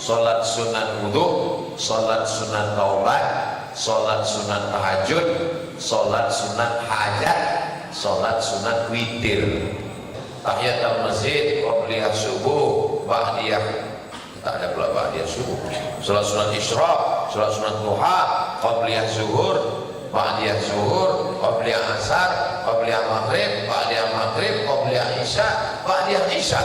sholat sunat wudu, sholat sunat taubat, sholat sunat tahajud, sholat sunat hajat, sholat sunat witir, tahiyatul masjid, qabliyah subuh, ba'diyah, tak ada pula ba'diyah subuh, sholat sunat isyraq, sholat sunat duha, qabliyah zuhur, ba'diyah zuhur, qabliyah asar, qabliyah maghrib, ba'diyah maghrib, qabliyah isya, ba'diyah isya.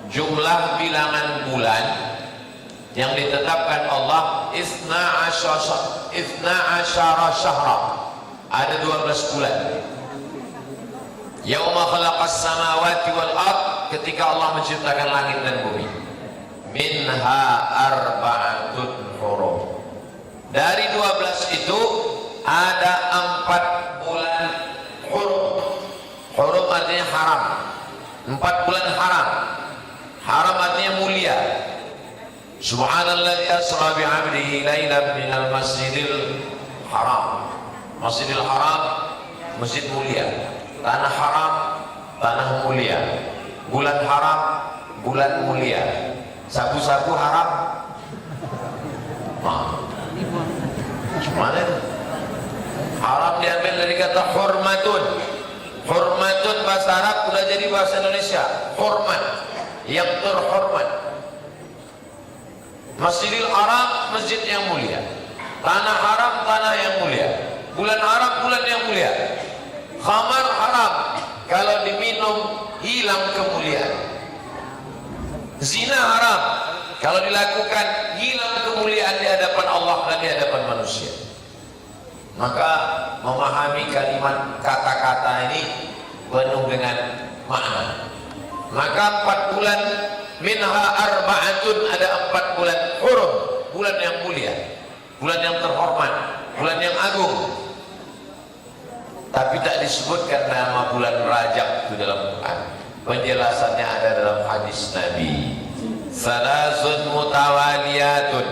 Jumlah bilangan bulan yang ditetapkan Allah isna asyara syahra, ada 12 bulan. Yauma khalaqas samawati wal ard, ketika Allah menciptakan langit dan bumi. Minha arba'atun hurum, dari 12 itu ada 4 bulan hurum. Hurum artinya haram, 4 bulan haram. Haram artinya mulia. Subhanalladzi asra bi 'abdihi lailan minal masjidil haram. Masjidil haram, masjid mulia. Tanah haram, tanah mulia. Bulan haram, bulan mulia. Sabu-sabu haram. Mana? Haram diambil dari kata hormatun. Hormatun bahasa Arab sudah jadi bahasa Indonesia. Hormat, yang terhormat. Masjidil Haram, masjid yang mulia. Tanah haram, tanah yang mulia. Bulan haram, bulan yang mulia. Khamar haram, kalau diminum hilang kemuliaan. Zina haram, kalau dilakukan hilang kemuliaan di hadapan Allah dan di hadapan manusia. Maka memahami kalimat kata-kata ini penuh dengan makna. Maka 4 bulan minha arba'atun, ada 4 bulan hurum, bulan yang mulia, bulan yang terhormat, bulan yang agung. Tapi tak disebutkan nama bulan Rajab itu dalam Quran. Penjelasannya ada dalam hadis Nabi. Salasun mutawaliyatun,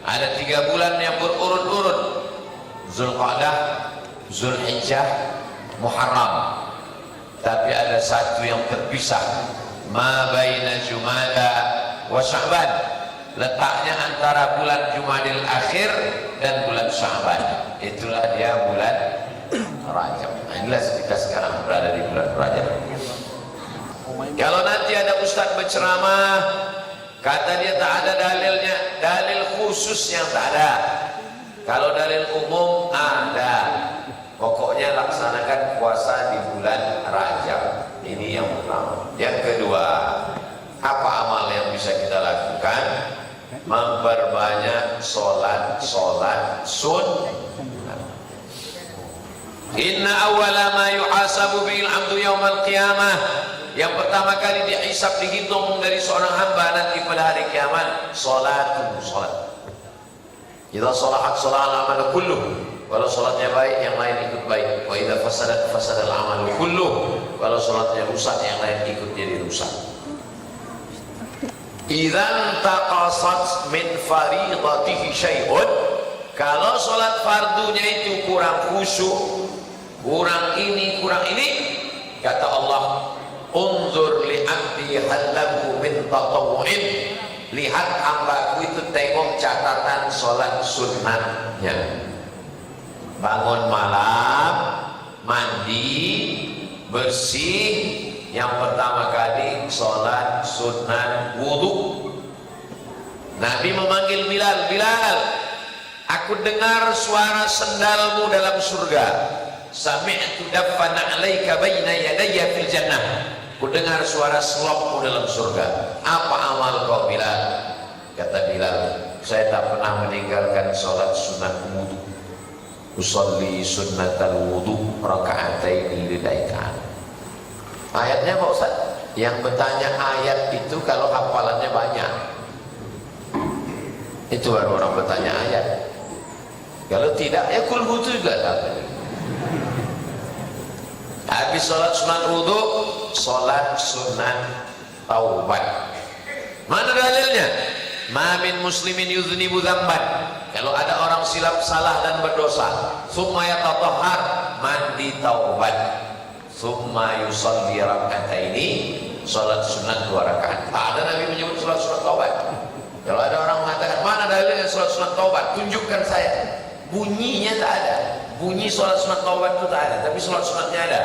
ada 3 bulan yang berurut-urut. Zulqa'dah, Zulhijjah, Muharram. Tapi ada satu yang terpisah, ma baina Jumada wa Sya'ban, letaknya antara bulan Jumadil Akhir dan bulan Sya'ban. Itulah dia bulan Rajab. Inilah kita sekarang berada di bulan Rajab. Kalau nanti ada ustaz berceramah, kata dia tak ada dalilnya, dalil khusus yang tak ada. Kalau dalil umum ada. Pokoknya laksanakan puasa di bulan Rajab. Ini yang pertama. Yang kedua, apa amal yang bisa kita lakukan? Memperbanyak sholat sunnah. Inna awwala ma yuhasabu bil 'abdu yaumal qiyamah, yang pertama kali dihisab, dihitung dari seorang hamba nanti pada hari kiamat, sholat. Idza shalahat shalaha al-amalu kulluh, kalau sholatnya baik yang lain ikut baik. Wa idza fasadat fasadal amalu kulluh, kalau sholatnya rusak yang lain ikut jadi rusak. Idzan taqasat min fariidatihi syai'un, kalau sholat fardunya itu kurang khusyuk, kurang ini, kata Allah, unzur li 'abdi hal lahu min tatawwu'in, lihat hambaku itu, tengok catatan sholat sunnahnya. Bangun malam, mandi, bersih, yang pertama kali sholat sunnah wudu. Nabi memanggil Bilal, Bilal, aku dengar suara sendalmu dalam surga. Sami'tu daffana 'alaika baina yadayya fil jannah. Ku dengar suara selopmu dalam surga. Apa amal kau, Bilal? Kata Bilal, saya tak pernah meninggalkan sholat sunnah wudu. Usolli sunnatal wudu raka'ataini lidaikan. Ayatnya Pak Ustaz, yang bertanya ayat itu kalau hafalannya banyak, itu baru orang bertanya ayat. Kalau tidak, ya kulhu juga dapat. Habis sholat sunat wudu, sholat sunat taubat. Mana dalilnya? Ma min muslimin yuznibu dzamban. Kalau ada orang silap salah dan berdosa, summa yatatahhar, mandi taubat, summa yusalli rak'ataini, salat sunat 2 rakaat. Tak ada Nabi menyebut salat sunat taubat. Kalau ada orang mengatakan mana dalilnya salat sunat taubat, tunjukkan saya. Bunyinya tak ada. Bunyi salat sunat taubat itu tak ada, tapi salat sunatnya ada.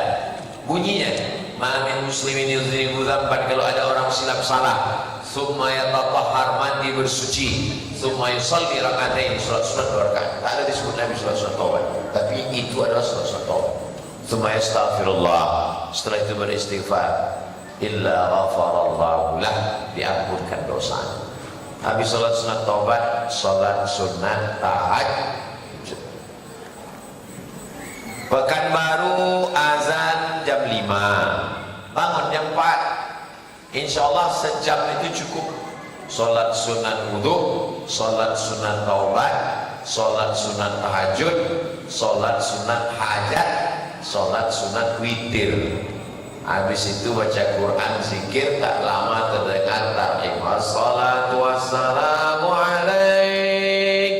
Bunyinya, ma min muslimin yuznibu dzamban, kalau ada orang silap salah, summa yatatahhar, mandi bersuci, summa yusalli rak'atain, salat sunat 2 rakaat. Tak ada disebut Nabi salat sunat taubat, tapi itu adalah salat sunat taubat. Summa yastaghfirullah, setelah itu beristighfar, illa ghafarallahu lah, diampunkan dosa. Habis salat sunat taubat, salat sunat tahajud. Pekanbaru azan jam 5, bangun jam 4. Insyaallah sejam itu cukup. Salat sunat wudu, salat sunat taubat, salat sunat tahajud, salat sunat hajat, salat sunat witir. Habis itu baca Quran, zikir, tak lama terdengar tahiyat, wassalatu wassalamu alaik.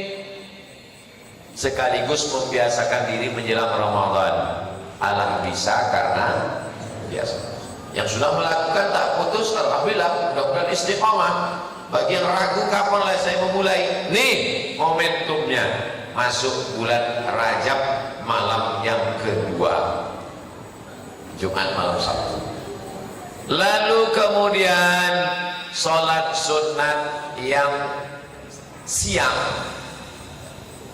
Sekaligus membiasakan diri menjelang Ramadan. Alah bisa karena biasa. Yang sudah melakukan tak putus, alhamdulillah, mudah-mudahan istiqamah. Bagi yang ragu kapan lah saya memulai, nih momentumnya, masuk bulan Rajab, malam yang kedua, Jumat malam Sabtu. Lalu kemudian sholat sunat yang siang,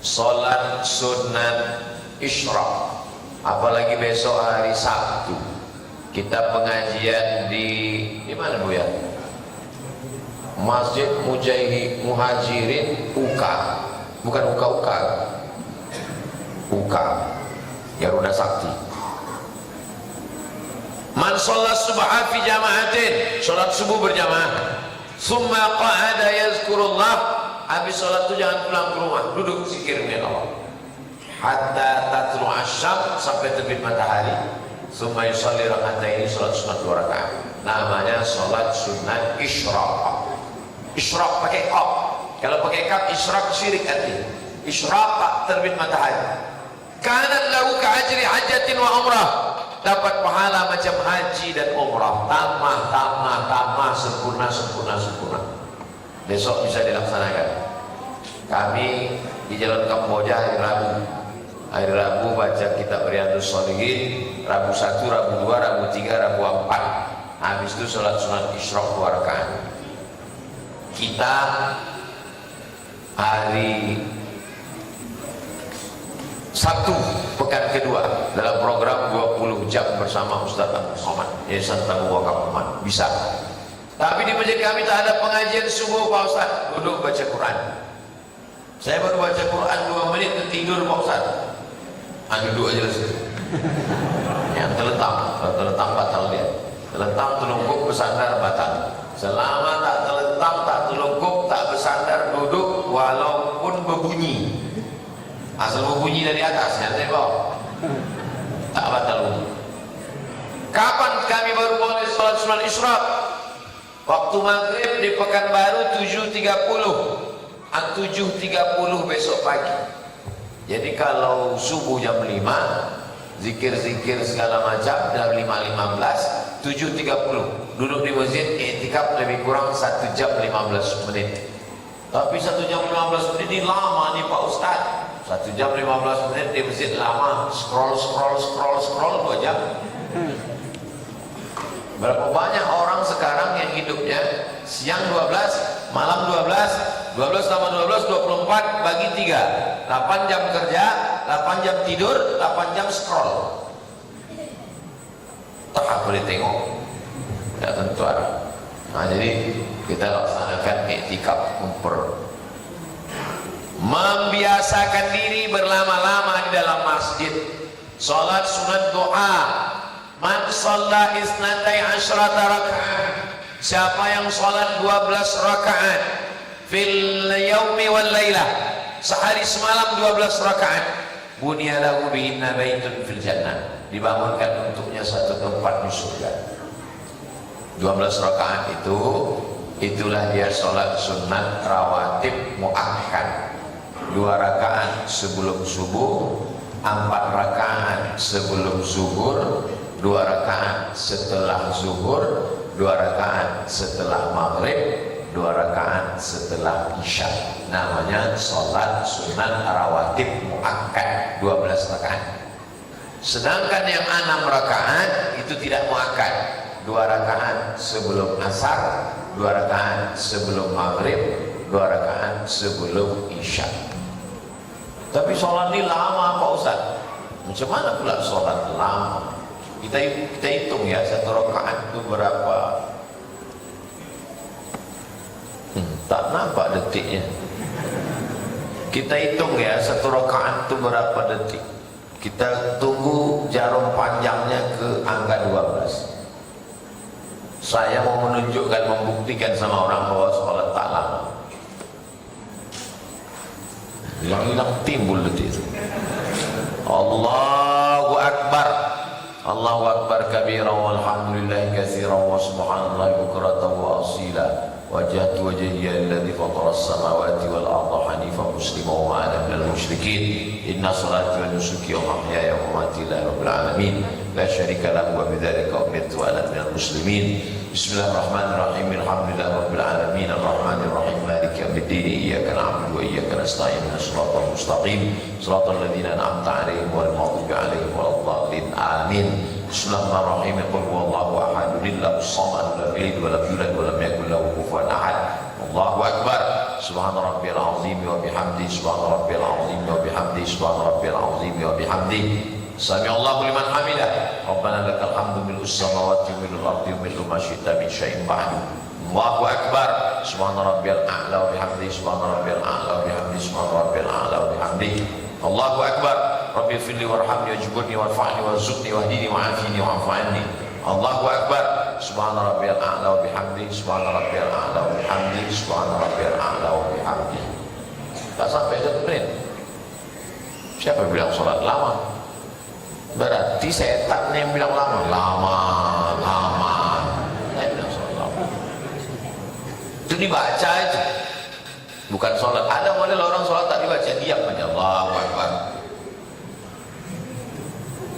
sholat sunat isyraq. Apalagi besok hari Sabtu kita pengajian di mana Bu ya? Masjid Muhajirin UK, bukan UK Garuda Sakti. Man sholat subha fi jama'atin, sholat subuh berjamaah, summa qa'ada yazkurullah, habis sholat itu jangan pulang ke rumah, duduk zikir dengan Allah hatta tatlu asyam, sampai terbit matahari. Summa yusalli rak'ataini, sholat sunat 2 rakaat. Namanya sholat sunat isyraq. Isyraq pakai qaf. Kalau pakai kaf isyraq syirik artinya. Isyraq terbit matahari. Kana lahu ka'ajri hajjatin wa umrah, dapat pahala macam haji dan umrah. Tamah, sempurna. Besok bisa dilaksanakan. Kami di Jalan Kamboja hari Rabu baca kitab Riyadhus Shalihin, Rabu 1, Rabu 2, Rabu 3, Rabu 4. Habis itu sholat sunat isyraq 2 rakaat. Kita hari Sabtu pekan kedua dalam program 20 jam bersama Ustaz Abu Somad, Yayasan Tabung Wakaf Umat. Bisa. Tapi di masjid kami tak ada pengajian subuh Pak Ustaz. Duduk baca Quran. Saya baru baca Quran 2 menit tidur Pak Ustaz. Duduk aja lah situ. Yang terletak batal dia. Terletak telungkup bersandar batal. Selama tak terletak, tak telungkup, tak bersandar, duduk walaupun berbunyi. Asal berbunyi dari atas, nanti bawah. Tak batal wudu. Kapan kami baru boleh sholat sunat isyraq? Waktu maghrib di Pekanbaru 7.30. 7.30 besok pagi. Jadi kalau subuh jam 5, zikir-zikir segala macam jam 5.15, 7.30 duduk di masjid, i'tikaf lebih kurang 1 jam 15 menit. Tapi 1 jam 15 menit ini lama nih Pak Ustaz. 1 jam 15 menit di masjid lama, scroll 2 jam. Berapa banyak orang sekarang yang hidupnya siang 12, malam 12 tambah 12, 24 bagi 3, 8 jam kerja, 8 jam tidur, 8 jam scroll. Tak boleh tengok, tidak tentu ada. Nah, jadi kita laksanakan i'tikaf, membiasakan diri berlama-lama di dalam masjid. Salat sunat doa. Man shalla isnatai asyrata rakaat, siapa yang salat 12 rakaat fil yaumi wal lailah, sehari semalam 12 rakaat, bunya lahu bihinna baitun fil jannah, dibangunkan untuknya satu tempat di surga. 12 rakaat itu itulah dia sholat sunat rawatib muakkad. 2 rakaat sebelum subuh, 4 rakaat sebelum zuhur, 2 rakaat setelah zuhur, 2 rakaat setelah maghrib, 2 rakaat setelah isya. Namanya sholat sunat rawatib muakkad, 12 rakaat. Sedangkan yang 6 rakaat itu tidak muakkad, 2 rakaat sebelum asar, 2 rakaat sebelum maghrib, 2 rakaat sebelum isya. Tapi sholat ini lama Pak Ustaz. Macam mana pula sholat lama? Kita hitung ya, 1 rakaat itu berapa? Tak nampak detiknya. Kita hitung ya, 1 rakaat itu berapa detik. Kita tunggu jarum panjangnya ke angka 12. Saya mau menunjukkan, membuktikan sama orang bahwa sholat tak lama. Hilang timbul detik itu. Allahu Akbar, Allahu Akbar kabira walhamdulillahi katsiran wa subhanallahi bukratan wa asila. Wajjahtu wajhiya alladzi fatara as-samawati wal arda hanifan musliman wa ana minal musyrikin. Inna salati wa nusuki wa mahyaya wa mamati lillahi rabbil alamin la syarika lahu wa bidzalika umirtu wa ana minal muslimin. Bismillahirrahmanirrahim. Alhamdulillahi rabbil alamin arrahmanir rahim maliki yaumiddin. Iyyaka na'budu wa iyyaka nasta'in. Ihdinas siratal mustaqim siratal ladzina an'amta 'alaihim ghairil maghdubi 'alaihim waladdallin. Amin. Bismillahirrahmanirrahim. Qul huwallahu ahad, Allahus samad, lam yalid wa lam yulad wa lam yakul lahu kufuwan ahad. Allahu akbar. Subhana rabbiyal azim wa bihamdi, subhana rabbiyal azim wa bihamdi, subhana rabbiyal azim wa bihamdi. Sami'allahu liman hamidah. Rabbana lakal hamdu mil'us samawati wa mil'ul ardi wa mil'u ma syi'ta min syai'in ba'du. Allahu akbar. Subhana rabbiyal a'la wa bihamdi, subhana rabbiyal a'la wa bihamdi, subhana rabbiyal a'la wa bihamdi. Allahu akbar. Rabbi firli warhamni wajburni warfa'ni warzuqni wahdini wa'afini wa'fu anni. Allahu akbar. Subhana rabbiyal a'la wa bihamdi, subhana rabbiyal a'la wa bihamdi, subhana rabbiyal a'la wa bihamdi. Tak sampai 1 menit. Siapa yang bilang sholat lama? Berarti setan yang bilang lama. Saya bilang sholat lama. Itu dibaca itu, bukan sholat. Ada model orang sholat tak dibaca, diam aja. Allahu akbar.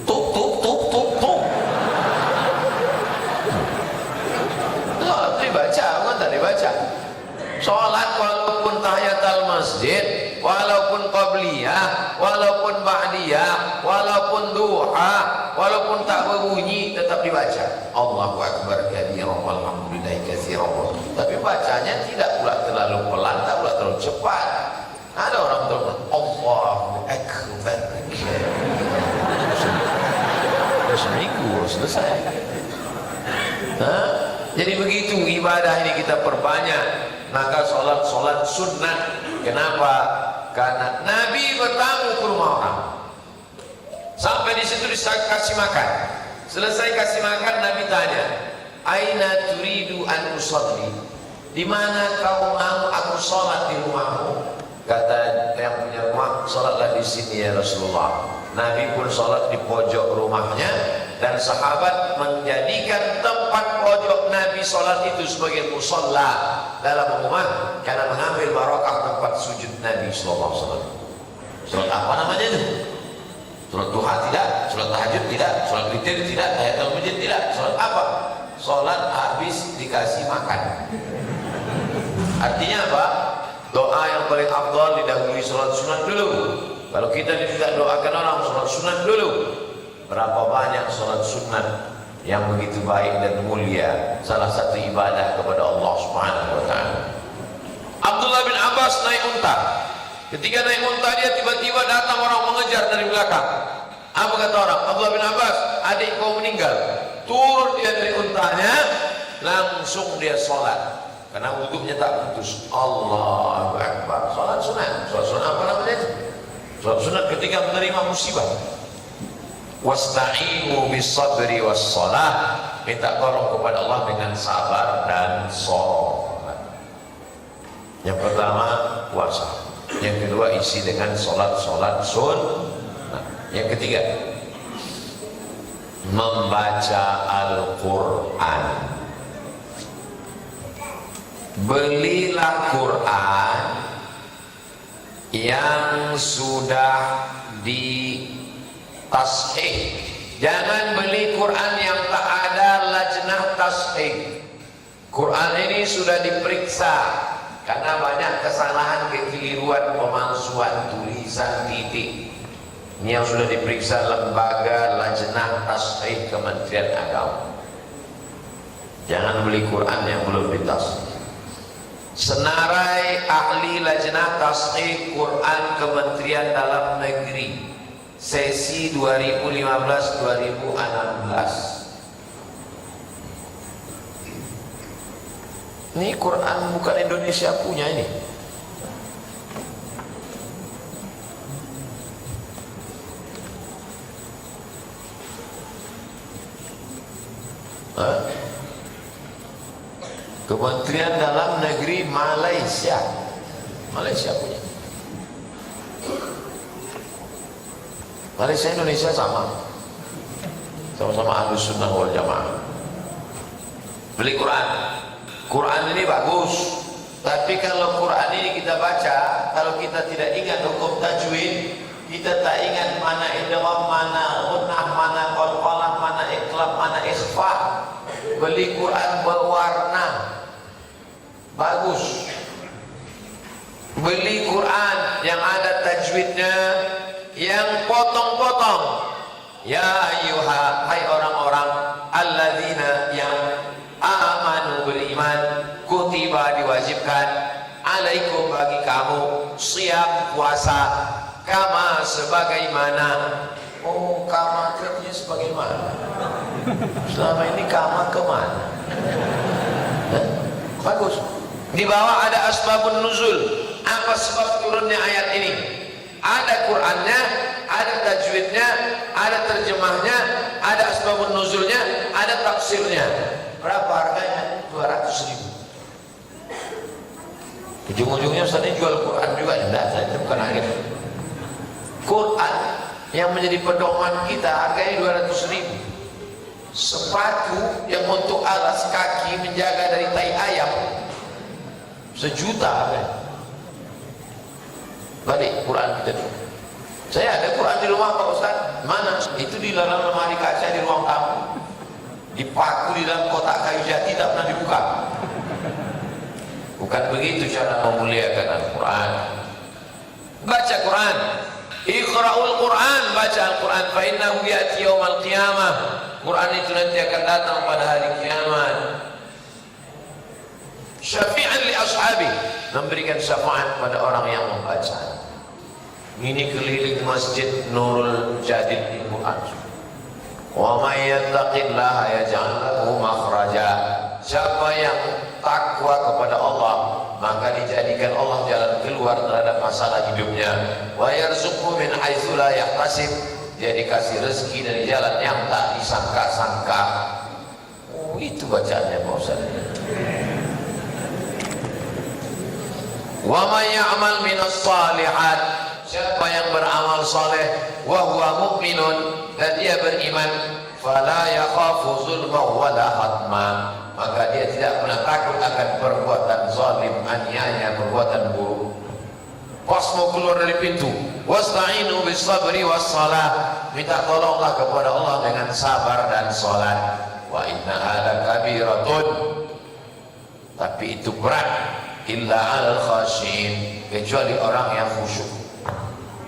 Tuk. Sholat dibaca, bukan tak dibaca. Sholat walaupun tahiyatul masjid, walaupun qabliyah, walaupun ba'diyah, walaupun duha, walaupun tak berbunyi, tetap dibaca. Allahu akbar kabiran walhamdulillahi katsiran. Tapi bacanya tidak pula terlalu pelan, tak pula terlalu cepat. Ada orang terlalu Allahu akbar. Seminggu selesai. Jadi begitu ibadah ini kita perbanyak. Maka sholat sunnah. Kenapa? Karena Nabi bertamu ke rumah orang. Sampai di situ dikasih makan. Selesai kasih makan, Nabi tanya, Aina turidu an usalli? Di mana kau mau aku sholat di rumahmu? Kata yang punya rumah, sholatlah di sini ya Rasulullah. Nabi pun sholat di pojok rumahnya, dan sahabat menjadikan tempat pojok Nabi sholat itu sebagai musalla dalam rumah, karena mengambil barakah tempat sujud Nabi SAW. Sholat apa namanya itu? Sholat duha tidak, sholat tahajud tidak, sholat witir tidak, tahiyatul masjid tidak. Sholat apa? Sholat habis dikasih makan. Artinya apa? Doa yang paling afdal didahului sholat sunat dulu. Kalau kita tidak doakan orang, sholat sunat dulu. Berapa banyak sholat sunat yang begitu baik dan mulia, salah satu ibadah kepada Allah Subhanahu wa ta'ala. Abdullah bin Abbas naik unta. Ketika naik unta dia, tiba-tiba datang orang mengejar dari belakang. Apa kata orang? Abdullah bin Abbas, adik kau meninggal. Turun dia dari untanya, langsung dia sholat, karena wudhunya tak putus. Allahu Akbar. Sholat sunat. Sholat sunat apa namanya itu? Sholat sunat ketika menerima musibah. Wasta'inu bis-sabri was-shalah. Minta tolong kepada Allah dengan sabar dan sholat. Yang pertama puasa, yang kedua isi dengan sholat sunnah, yang ketiga membaca Al-Quran. belilah Quran yang sudah ditashih. Jangan beli Quran yang tak ada lajnah tashih. Quran ini sudah diperiksa karena banyak kesalahan, kekeliruan, pemalsuan tulisan titik. Ini yang sudah diperiksa lembaga lajnah tashih Kementerian Agama. Jangan beli Quran yang belum ditashih. Senarai ahli lajnah tashih Quran Kementerian Dalam Negeri sesi 2015-2016. Ini Quran bukan Indonesia punya ini. Kementerian Dalam Negeri Malaysia. Malaysia punya. Malaysia Indonesia sama. Sama-sama Ahlus Sunnah wal Jamaah. Beli Quran. Quran ini bagus. Tapi kalau Quran ini kita baca, kalau kita tidak ingat hukum tajwid, kita tak ingat mana idgham, mana gunnah, mana qalqalah, mana iqlab, mana ikhfa. Beli Quran berwarna bagus. Beli Quran yang ada tajwidnya, yang potong-potong. Ya ayyuha, hai orang-orang alladzina yang amanu, beriman, kutiba, diwajibkan, alaikum, bagi kamu, siyam, puasa, kama, sebagaimana. Oh, kama artinya sebagaimana. Selama ini kama kemana? Bagus. Di bawah ada asbabun nuzul. Apa sebab turunnya ayat ini? Ada Qurannya, ada tajwidnya, ada terjemahnya, ada asbabun nuzulnya, ada tafsirnya. Berapa harganya? 200.000. Ujung-ujungnya Ustaz ini jual Quran juga. Tidak, saya bukan akhir. Quran yang menjadi pedoman kita harganya 200.000. Sepatu yang untuk alas kaki menjaga dari tai ayam 1 juta. Balik Quran kita dulu. Saya ada Quran di rumah Pak Ustaz. Mana? Itu di dalam lemari kaca di ruang tamu. Dipaku di dalam kotak kayu jati, tak pernah dibuka. Bukan begitu cara memuliakan Al-Quran. Baca Quran. Iqra'ul Quran, baca Al-Quran. Fa innahu ya'ti yaumal qiyamah. Quran itu nanti akan datang pada hari kiamat. Syafi'an li ashabi, memberikan syafaat pada orang yang membaca. Ini keliling Masjid Nurul Jadid di Quran. Wa may yattaqillaha yaj'al lahu makhraja. Siapa yang takwa kepada Allah, maka dijadikan Allah jalan keluar terhadap masalah hidupnya. Wa yarzuqhu min haitsu la yahtasib, dia dikasih rezeki dari jalan yang tak disangka-sangka. Oh, itu bacaannya Pak Ustaz. Wa may ya'mal minas shalihat, siapa yang beramal saleh, wa huwa mu'minun, dan dia beriman, fala yakhafu zulma wala hatma, maka dia tidak pernah takut akan perbuatan zalim, aniaya, perbuatan buruk. Pas mau keluar dari pintu, wasta'inu bis sabri was salah, minta tolonglah kepada Allah dengan sabar dan salat. Wa innaha lakabiratun, tapi itu berat, illa al khashin, kecuali orang yang khusyuk.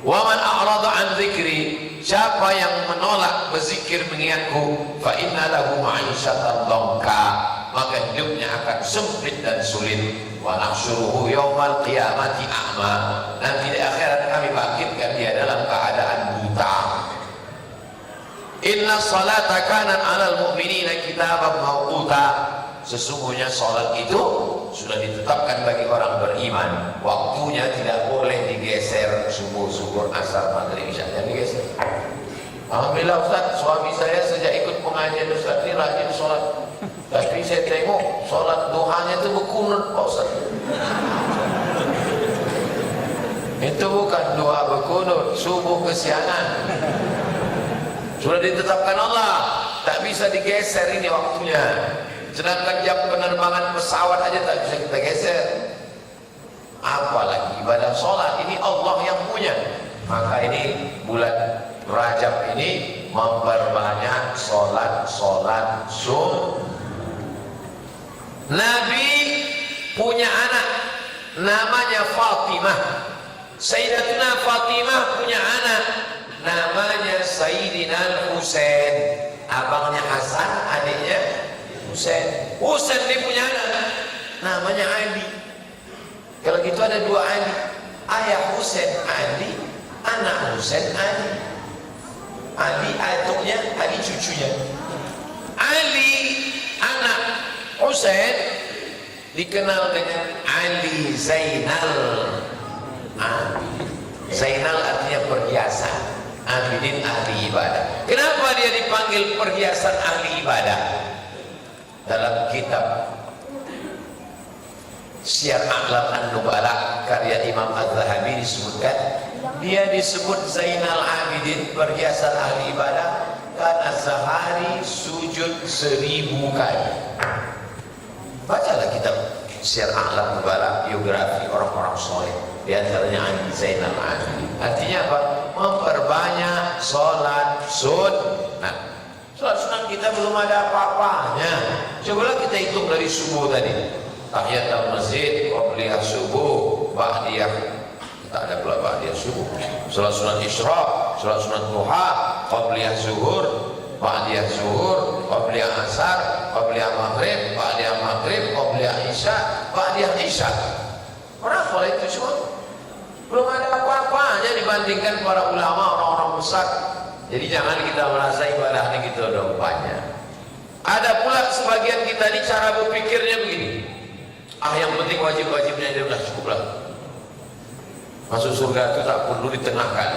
Wa man a'rada an dzikri, siapa yang menolak berzikir mengingatku, fa inna lahu ma'isyatan dhanka, maka hidupnya akan sempit dan sulit. Wa nahsyuruhu yaumal qiyamati a'ma, nanti di akhirat kami bangkitkan dia dalam keadaan buta. Inna salata kanat 'alal mu'minina kitaban mawquta, sesungguhnya salat itu sudah ditetapkan bagi orang beriman, waktunya tidak boleh digeser. Subuh, zuhur, asar, maghrib, isya, jangan digeser. Alhamdulillah Ustaz, suami saya sejak ikut pengajian Ustaz ini rajin sholat, tapi saya tengok sholat duhanya itu berkunut Pak Ustaz. Itu bukan doa berkunut, subuh kesiangan. Sudah ditetapkan Allah, tak bisa digeser ini waktunya. Sedangkan jam penerbangan pesawat aja tak bisa kita geser, apalagi ibadah sholat. Ini Allah yang punya. Maka ini bulan Rajab ini memperbanyak sholat sunnah. Nabi punya anak namanya Fatimah. Sayyidatuna Fatimah punya anak namanya Sayyidina Husain. Abangnya Hasan, adiknya Husain. Husain dia punya anak namanya Ali. Kalau gitu ada dua Ali, ayah Husain Ali, anak Husain Ali. Ali atuknya, Ali cucunya. Ali anak Husain dikenal dengan Ali Zainal. Zainal artinya perhiasan, Abidin ahli ibadah. Kenapa dia dipanggil perhiasan ahli ibadah? Dalam kitab Syiar A'lam An-Nubala karya Imam Az-Zahabi disebutkan, dia disebut Zainal Abidin, perhiasan ahli ibadah, karena sehari sujud 1000 kali. Bacalah kitab Syiar A'lam An-Nubala, biografi orang-orang soleh, di antaranya Ali Zainal Abidin. Artinya apa? Memperbanyak sholat sunnah. Sholat sunnah kita belum ada apa-apanya. Cobalah kita hitung dari subuh tadi. Tahiyatul masjid, qabliyah subuh, ba'diyah, tak ada pula ba'diyah subuh. Sholat sunnah isyraq, sholat sunnah duha, qabliyah zuhur, ba'diyah zuhur, qabliyah asar, qabliyah maghrib, ba'diyah maghrib, qabliyah isya, ba'diyah isya. Berapa itu semua? Belum ada apa-apanya dibandingkan para ulama, orang-orang besar. Jadi jangan kita merasa ibadah ini kita udah banyak. Ada pula sebagian kita ini cara berpikirnya begini, yang penting wajib-wajibnya dia udah cukup lah. Masuk surga itu tak perlu ditengahkan,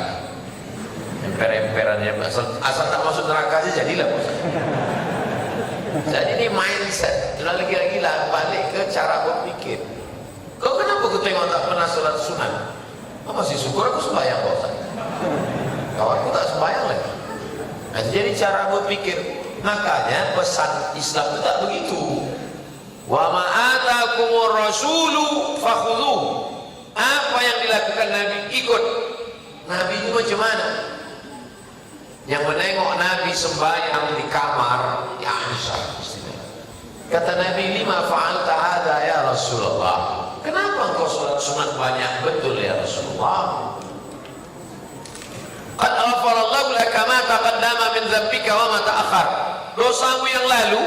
emper-emperannya asal tak masuk neraka aja jadilah. Jadi ini mindset. Lagi-lagi lah balik ke cara berpikir. Kau kenapa kau tengok tak pernah sholat sunat? Oh, masih syukur aku sembahyang kok. Kawanku tak sembahyang lagi. Nah, jadi cara berpikir. Makanya pesan Islam itu tak begitu. Wa ma'atakumur rasulu fakhudhuh. Apa yang dilakukan Nabi ikut. Nabi itu macam mana? Yang menengok Nabi sembahyang di kamar ya Aisyah. Kata Nabi, lima fa'alta hadha ya Rasulullah. Kenapa engkau sholat sunat banyak? Betul ya Rasulullah. Qad ghafarallahu laka ma taqaddama min dzambika wa ma ta'akhkhar. Dosamu yang lalu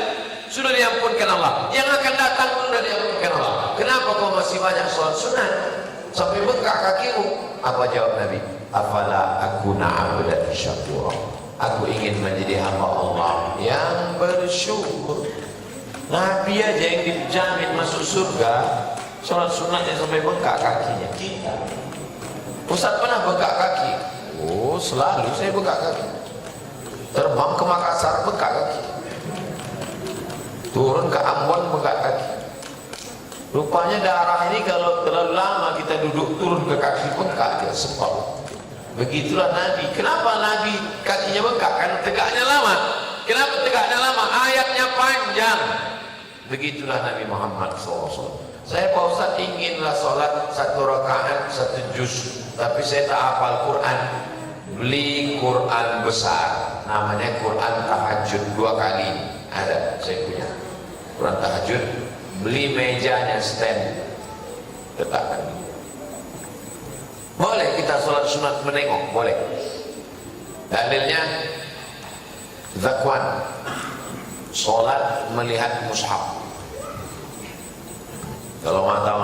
sudah diampunkan Allah, yang akan datang sudah diampunkan Allah. Kenapa kau masih banyak sholat sunat sampai bengkak kakimu? Apa jawab Nabi? Afala akuna 'abdan syakura. Aku ingin menjadi hamba Allah yang bersyukur. Nabi aja yang dijamin masuk surga sholat sunatnya sampai bengkak kakinya. Kita Ustaz pernah bengkak kaki? Oh, selalu saya bengkak kaki. Terbang ke Makassar bengkak kaki, turun ke Ambon bengkak kaki. Rupanya darah ini kalau terlalu lama kita duduk turun ke kaki bengkak dia sepol. Begitulah Nabi. Kenapa Nabi kakinya bengkak? Karena tegaknya lama. Kenapa tegaknya lama? Ayatnya panjang. Begitulah Nabi Muhammad SAW. Saya Pak Ustaz inginlah sholat 1 rakaat 1 juz, tapi saya tak hafal Quran. Beli Quran besar, namanya Quran tahajud 2 kali. Ada, saya punya Quran tahajud. Beli mejanya stand, letakkan. Boleh kita sholat sunat menengok, boleh. Dalilnya Zakwan, sholat melihat mushaf. Kalau mata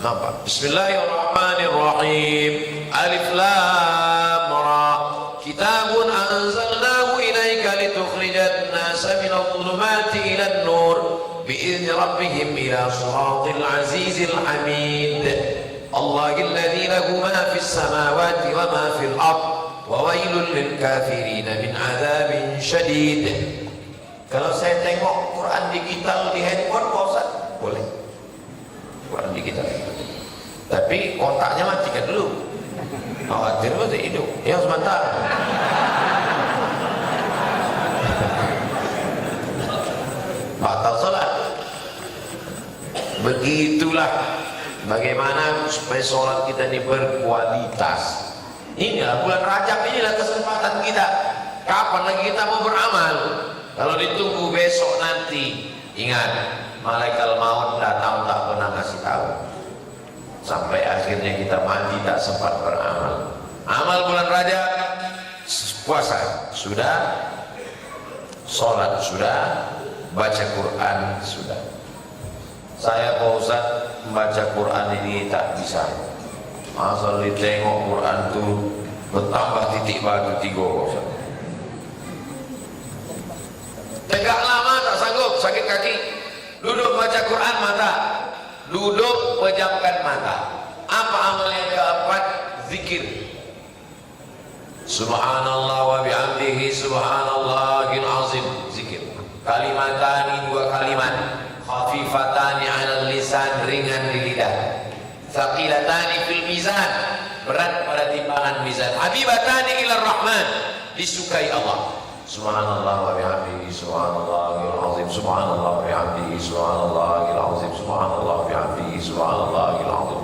nampak. Bismillahirrahmanirrahim. Alif lam ra. Kitabun anzalnahu ilaika litukhrijan nasa minadh dhulumati ilan nur bi'izni rabbihim ila siratil azizil hamid. Allahil ladzi lahu ma fis samawati wa ma fil ard wa wailul lil kafirin min adzabin syadid. Kalau saya tengok Quran digital di handphone, Pak Ustaz, boleh. Quran digital. Tapi kontaknya matikan dulu. Khawatir masih hidup. Ya sebentar. Batal salat. Begitulah bagaimana supaya sholat kita ini berkualitas. Inilah bulan Rajab, inilah kesempatan kita. Kapan lagi kita mau beramal? Kalau ditunggu besok nanti, ingat, malaikat maut datang tak pernah ngasih tahu. Sampai akhirnya kita mati tak sempat beramal. Amal bulan Rajab, puasa sudah, sholat sudah, baca Quran sudah. Saya Pak Ustaz membaca Quran ini tak bisa. Asal ditengok Quran tuh bertambah titik batu 3 Ustaz. Tegak lama tak sanggup, sakit kaki. Duduk baca Quran mata, duduk pejamkan mata. Apa amal yang keempat? Zikir. Subhanallah wa bihamdihi subhanallahil azim. Zikir. Kalimatani, 2 kalimat. Khafifatani 'alal lisan, ringan di lidah. Thaqilatani fil mizan, berat pada timbangan mizan. Habibatani ilar rahman, disukai Allah. Subhanallah wa bihamdihi subhanallahil azim. Subhanallah wa bihamdihi subhanallahil azim. Subhanallah wa bihamdihi subhanallahil azim.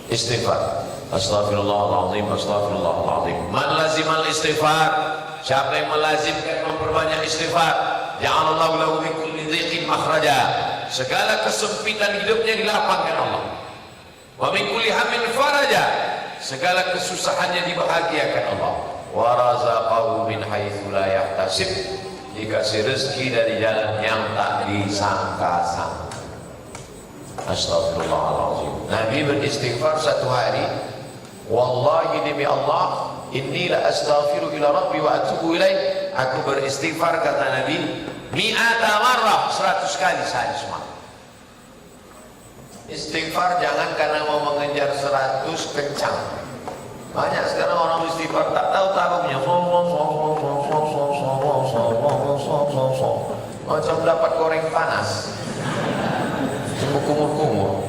Istighfar. Astaghfirullahaladzim, astaghfirullahaladzim. Man lazimal istighfar, siapa yang melazimkan memperbanyak istighfar, ja'alallahu lahu min kulli dhiqin makhraja, segala kesempitan hidupnya dilapangkan Allah. Wa min kulli hammin faraja, segala kesusahannya dibahagiakan Allah. Wa razaqahu min haitsu la yahtasib, dikasih rezeki dari jalan yang tak disangka-sangka. Astagfirullahaladzim. Nabi beristighfar 1 hari, wallahi demi Allah, inni la astaghfiru ila rabbi wa atubu ilaih. Aku beristighfar, kata Nabi, mi'ata marrah, 100 kali sehari semalam. Istighfar jangan karena mau mengejar 100 kencang. Banyak sekarang orang istighfar tak tahu taruhnya, macam dapat goreng panas, kumur-kumur.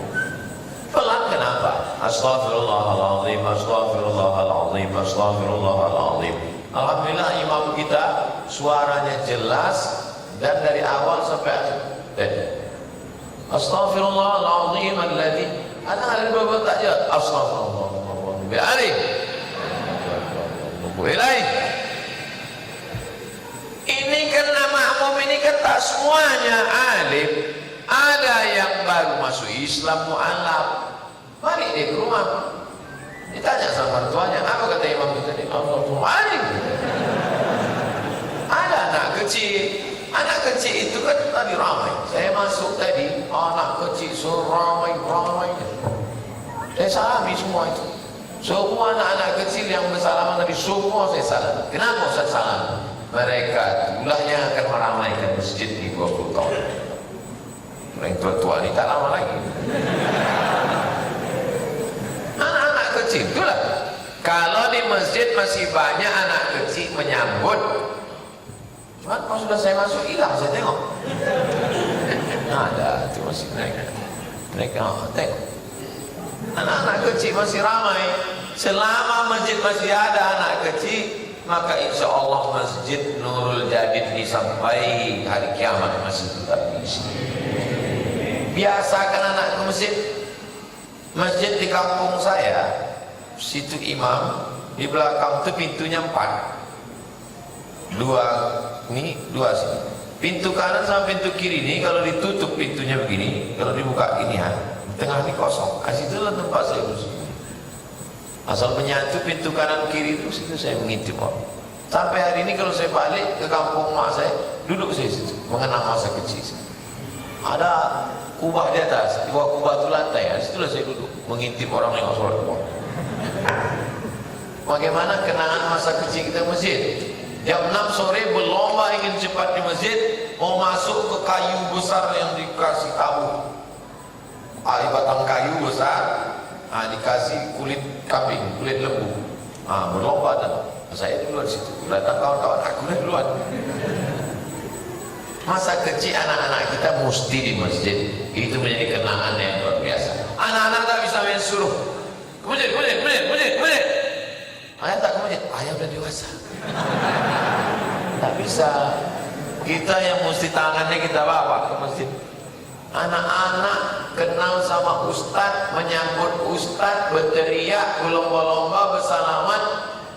Pelan kenapa? Astaghfirullahaladzim, astaghfirullahaladzim, astaghfirullahaladzim. Alhamdulillah imam kita suaranya jelas dan dari awal sampai akhir. Astaghfirullahaladzim alladzi ana ada beberapa tak jelas. Astaghfirullah. Bi'alih. Bi'alih. Ini karena makmum ini kan tak semuanya alim. Ada yang baru masuk Islam mu'alaf, balik dia ke rumah, ditanya sama mertuanya, apa kata imam kita ini? Alim. Ada anak kecil itu kan tadi ramai. Saya masuk tadi, anak kecil seramai. Saya salami semua itu. Semua anak-anak kecil yang bersalaman tadi, semua saya salam. Kenapa Ustaz salam? Mereka itulah yang akan meramaikan masjid di 20 tahun. Yang tua-tua ini tak lama lagi. Anak-anak kecil itulah. Kalau di masjid masih banyak anak kecil menyambut, cuma kalau sudah saya masuk hilang, saya tengok. Ada itu masih mereka tengok. Anak-anak kecil masih ramai. Selama masjid masih ada anak kecil, maka insya Allah masjid Nurul Jadid ini sampai hari kiamat masih tetap diisi. Biasakan anak ke masjid. Masjid di kampung saya, situ imam, di belakang itu pintunya 4. 2 sini. Pintu kanan sama pintu kiri ini kalau ditutup pintunya begini, kalau dibuka gini ya, tengah ini kosong. Situlah tempat saya bersih. Asal menyatu pintu kanan kiri itu, situ saya mengintip orang. Sampai hari ini kalau saya balik ke kampung mak saya, duduk saya situ, mengenang masa kecil saya. Ada kubah di atas, di bawah kubah itu lantai, situlah saya duduk mengintip orang yang sholat. Bagaimana kenangan masa kecil kita masjid? Jam 6 sore berlomba ingin cepat di masjid, mau masuk ke kayu besar yang dikasih tahu. Batang kayu besar, dikasih kulit kambing, kulit lembu. Berlomba dan saya duluan di situ. Datang kawan-kawan, aku duluan. Masa kecil anak-anak kita mesti di masjid. Itu menjadi kenangan yang luar biasa. Anak-anak tak bisa main suruh ke masjid. Ayah tak ke masjid, ayah udah dewasa. Tak bisa. Kita yang mesti tangannya kita bawa ke masjid. Anak-anak kenal sama ustadz, menyambut ustadz, berteriak, berlomba-lomba, bersalaman.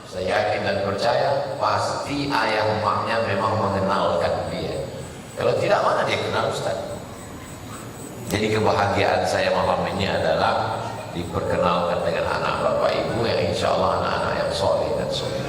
Saya yakin dan percaya pasti ayah emaknya memang mengenalkan dia. Kalau tidak, mana dia kenal ustadz? Jadi kebahagiaan saya malam ini adalah diperkenalkan dengan anak bapak ibu yang insya Allah anak-anak yang soleh dan soleh.